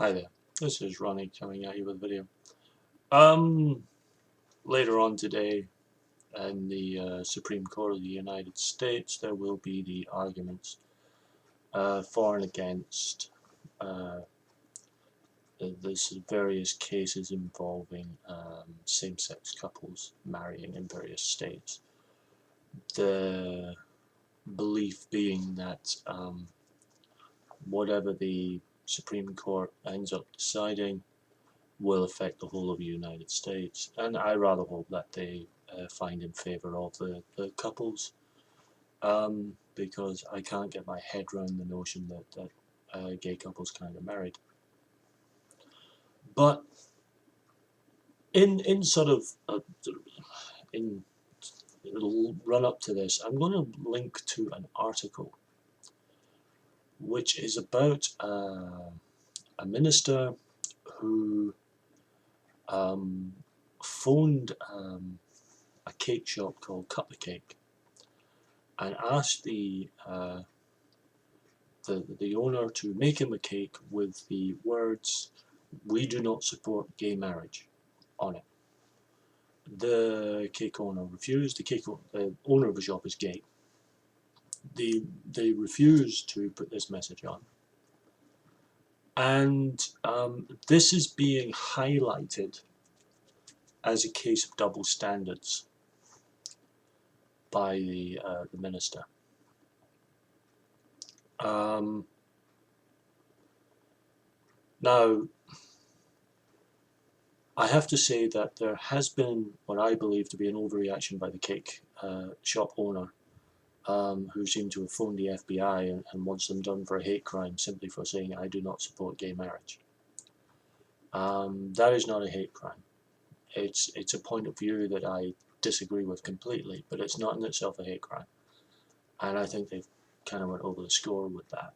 Hi there, this is Ronnie coming at you with a video. Later on today in the Supreme Court of the United States there will be the arguments for and against there's various cases involving same-sex couples marrying in various states. The belief being that whatever the Supreme Court ends up deciding will affect the whole of the United States, and I rather hope that they find in favour of the couples, because I can't get my head around the notion that gay couples can't get married. But in sort of in run up to this, I'm going to link to an article which is about a minister who phoned a cake shop called Cut the Cake and asked the owner to make him a cake with the words "We do not support gay marriage" on it. The cake owner refused. The owner of the shop is gay. They refused to put this message on, and this is being highlighted as a case of double standards by the minister. Now, I have to say that there has been what I believe to be an overreaction by the cake shop owner, who seemed to have phoned the FBI and wants them done for a hate crime simply for saying "I do not support gay marriage." That is not a hate crime. It's a point of view that I disagree with completely, but it's not in itself a hate crime, and I think they've kind of went over the score with that.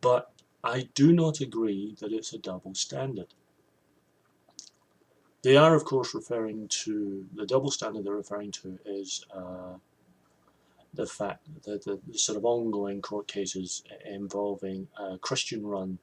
But I do not agree that it's a double standard. They are, of course, referring to the double standard they're referring to is the fact that the sort of ongoing court cases involving Christian-run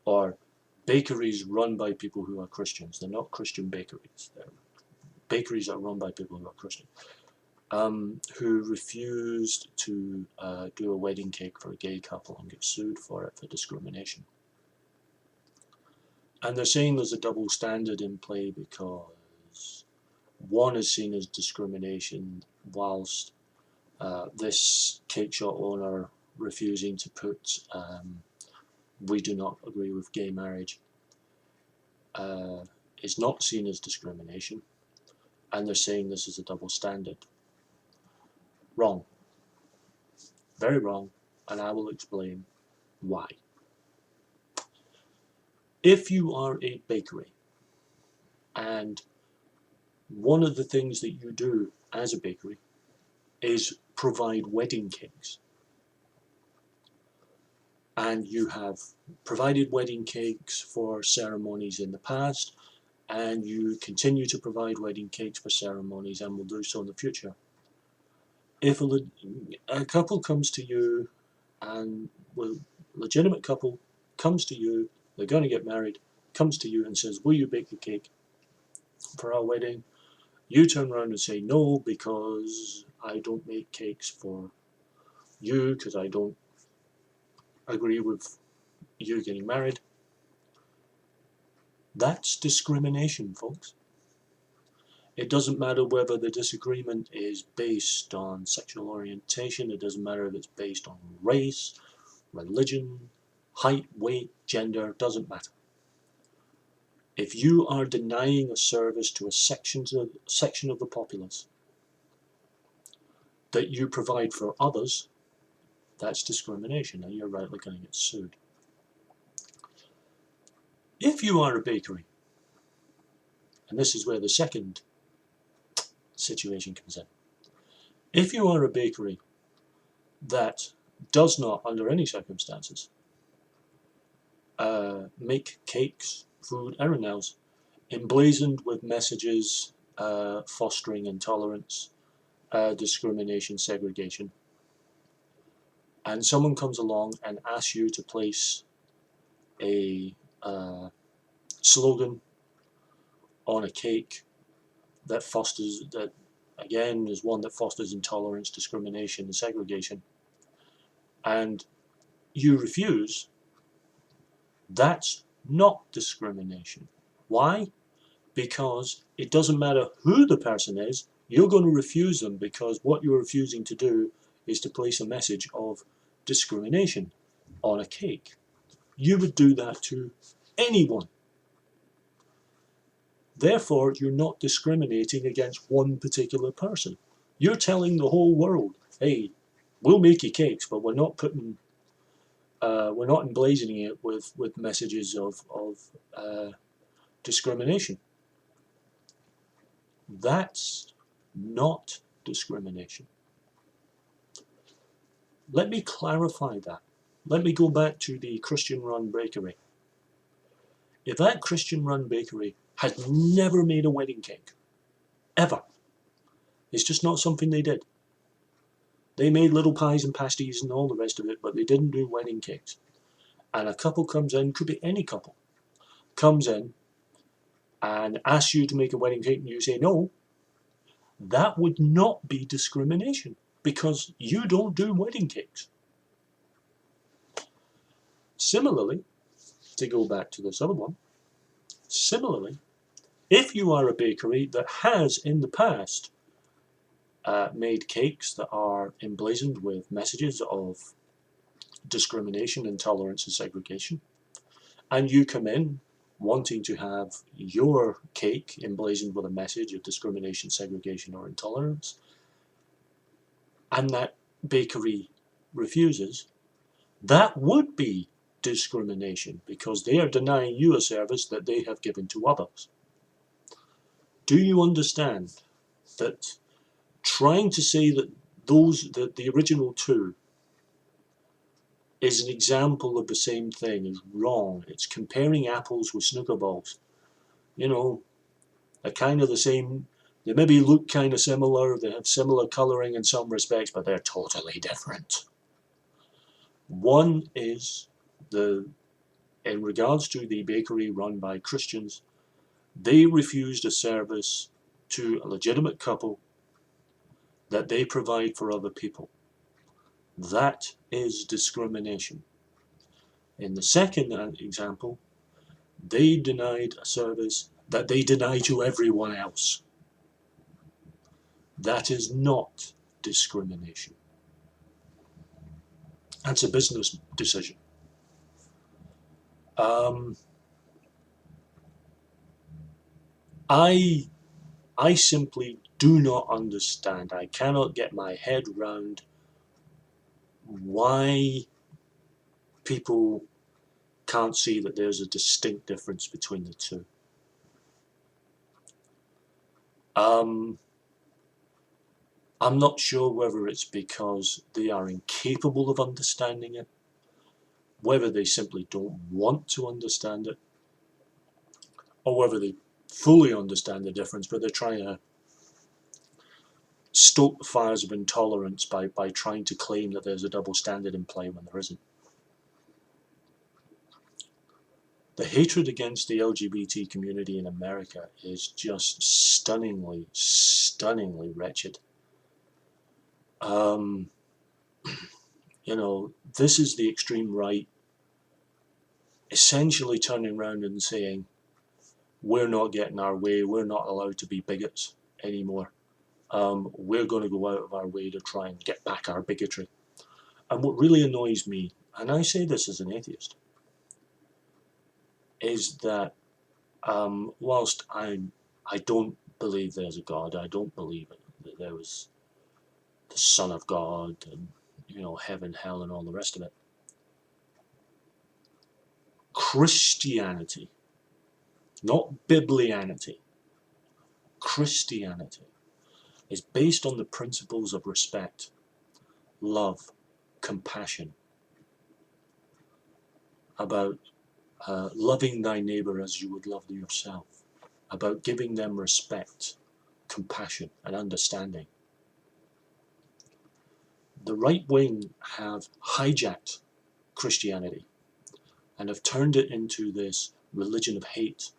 or bakeries run by people who are Christians. They're not Christian bakeries. They're bakeries that are run by people who are Christian, who refused to do a wedding cake for a gay couple and get sued for it for discrimination. And they're saying there's a double standard in play because one is seen as discrimination whilst this cake shop owner refusing to put "We do not agree with gay marriage" is not seen as discrimination, and they're saying this is a double standard. Wrong. Very wrong, and I will explain why. If you are a bakery and one of the things that you do as a bakery is provide wedding cakes, and you have provided wedding cakes for ceremonies in the past, and you continue to provide wedding cakes for ceremonies and will do so in the future. If a couple comes to you, and a legitimate couple comes to you, they're going to get married, comes to you and says, "Will you bake the cake for our wedding?" You turn around and say, "No, because I don't make cakes for you, because I don't agree with you getting married." That's discrimination, folks. It doesn't matter whether the disagreement is based on sexual orientation. It doesn't matter if it's based on race, religion, height, weight, gender. Doesn't matter. If you are denying a service to a section of the populace that you provide for others, that's discrimination, and you're rightly going to get sued. If you are a bakery, and this is where the second situation comes in, if you are a bakery that does not, under any circumstances, make cakes, food, everything else, emblazoned with messages fostering intolerance, discrimination, segregation, and someone comes along and asks you to place a slogan on a cake that fosters, that again is one that fosters intolerance, discrimination and segregation, and you refuse, that's not discrimination. Why? Because it doesn't matter who the person is, you're going to refuse them because what you're refusing to do is to place a message of discrimination on a cake. You would do that to anyone. Therefore, you're not discriminating against one particular person. You're telling the whole world, hey, we'll make you cakes, but we're not emblazoning it with messages of discrimination. That's not discrimination. Let me clarify that. Let me go back to the Christian-run bakery. If that Christian-run bakery had never made a wedding cake, ever, it's just not something they did. They made little pies and pasties and all the rest of it, but they didn't do wedding cakes. And a couple comes in, could be any couple, comes in and asks you to make a wedding cake and you say no, that would not be discrimination because you don't do wedding cakes. Similarly, to go back to this other one, similarly, if you are a bakery that has in the past made cakes that are emblazoned with messages of discrimination, intolerance and segregation, and you come in wanting to have your cake emblazoned with a message of discrimination, segregation or intolerance, and that bakery refuses, that would be discrimination because they are denying you a service that they have given to others. Do you understand that trying to say that the original two is an example of the same thing is wrong? It's comparing apples with snooker balls. You know, they're kind of the same. They maybe look kind of similar. They have similar colouring in some respects, but they're totally different. One is in regards to the bakery run by Christians, they refused a service to a legitimate couple that they provide for other people. That is discrimination. In the second example, they denied a service that they deny to everyone else. That is not discrimination. That's a business decision. I simply do not understand. I cannot get my head round why people can't see that there's a distinct difference between the two. I'm not sure whether it's because they are incapable of understanding it, whether they simply don't want to understand it, or whether they fully understand the difference, but they're trying to stoke the fires of intolerance by trying to claim that there's a double standard in play when there isn't. The hatred against the LGBT community in America is just stunningly, stunningly wretched. You know, this is the extreme right essentially turning around and saying, we're not getting our way, we're not allowed to be bigots anymore. We're going to go out of our way to try and get back our bigotry. And what really annoys me, and I say this as an atheist, is that whilst I don't believe there's a God, I don't believe that there was the Son of God and, you know, heaven, hell and all the rest of it. Christianity, not Biblianity, Christianity is based on the principles of respect, love, compassion, about loving thy neighbour as you would love yourself, about giving them respect, compassion and understanding. The right wing have hijacked Christianity and have turned it into this religion of hate.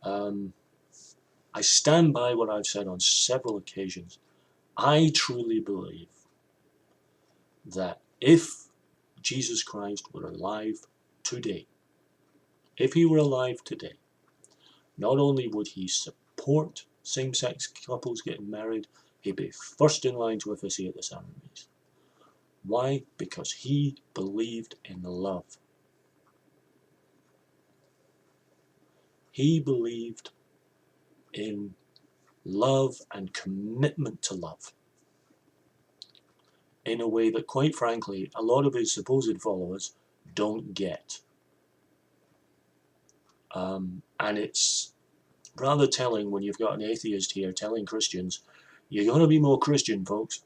I stand by what I've said on several occasions. I truly believe that if Jesus Christ were alive today, if he were alive today, not only would he support same-sex couples getting married, he'd be first in line to officiate the ceremonies. Why? Because he believed in love. He believed in love and commitment to love in a way that, quite frankly, a lot of his supposed followers don't get. And it's rather telling when you've got an atheist here telling Christians, you're going to be more Christian, folks.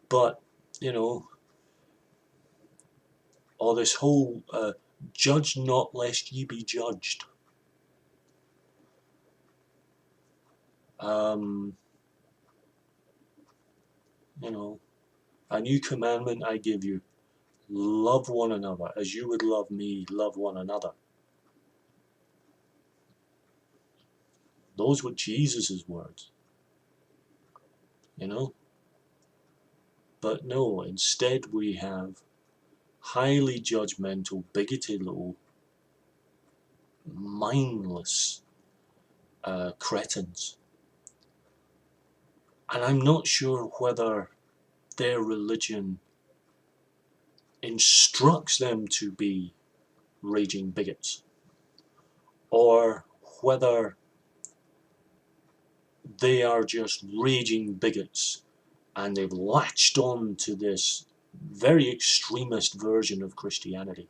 But, you know, or this whole judge not lest ye be judged. You know, a new commandment I give you, love one another as you would love me, love one another. Those were Jesus's words, you know. But no, instead we have highly judgmental, bigoted little mindless cretins. And I'm not sure whether their religion instructs them to be raging bigots, or whether they are just raging bigots and they've latched on to this very extremist version of Christianity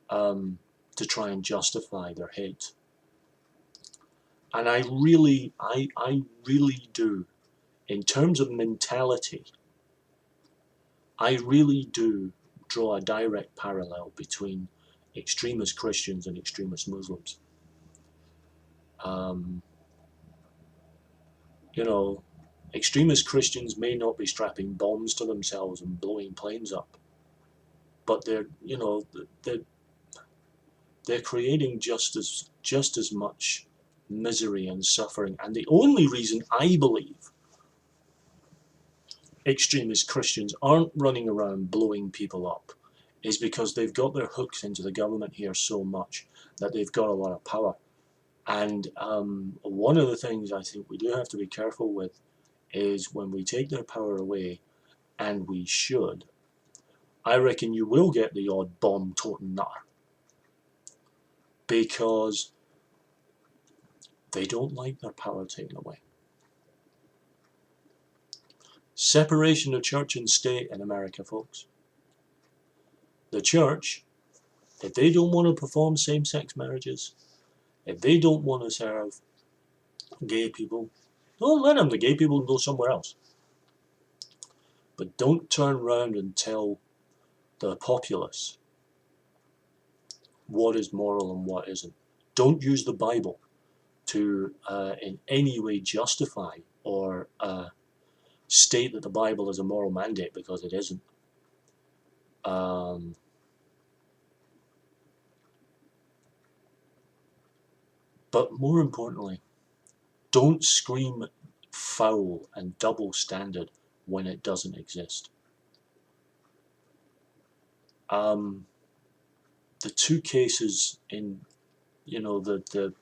to try and justify their hate. And I really do, in terms of mentality, I really do draw a direct parallel between extremist Christians and extremist Muslims. You know, extremist Christians may not be strapping bombs to themselves and blowing planes up, but they're, you know, they're creating just as much misery and suffering. And the only reason I believe extremist Christians aren't running around blowing people up is because they've got their hooks into the government here so much that they've got a lot of power. And one of the things I think we do have to be careful with is when we take their power away, and we should, I reckon you will get the odd bomb-toting nutter, because they don't like their power taken away. Separation of church and state in America, folks. The church, if they don't want to perform same-sex marriages, if they don't want to serve gay people, don't let them. The gay people can go somewhere else. But don't turn around and tell the populace what is moral and what isn't. Don't use the Bible to in any way justify or state that the Bible is a moral mandate, because it isn't. But more importantly, don't scream foul and double standard when it doesn't exist. The two cases in, you know, the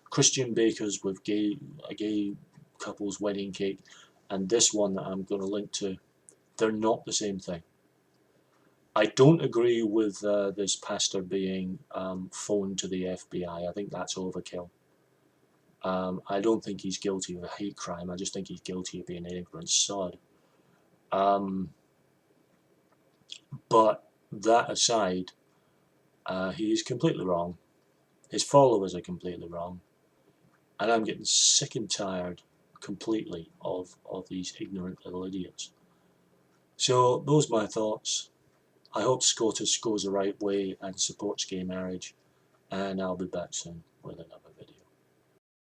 Christian bakers with a gay couple's wedding cake, and this one that I'm going to link to, they're not the same thing. I don't agree with this pastor being phoned to the FBI. I think that's overkill. I don't think he's guilty of a hate crime. I just think he's guilty of being an ignorant sod. But that aside, he is completely wrong. His followers are completely wrong. And I'm getting sick and tired completely of these ignorant little idiots. So those are my thoughts. I hope SCOTUS goes the right way and supports gay marriage. And I'll be back soon with another.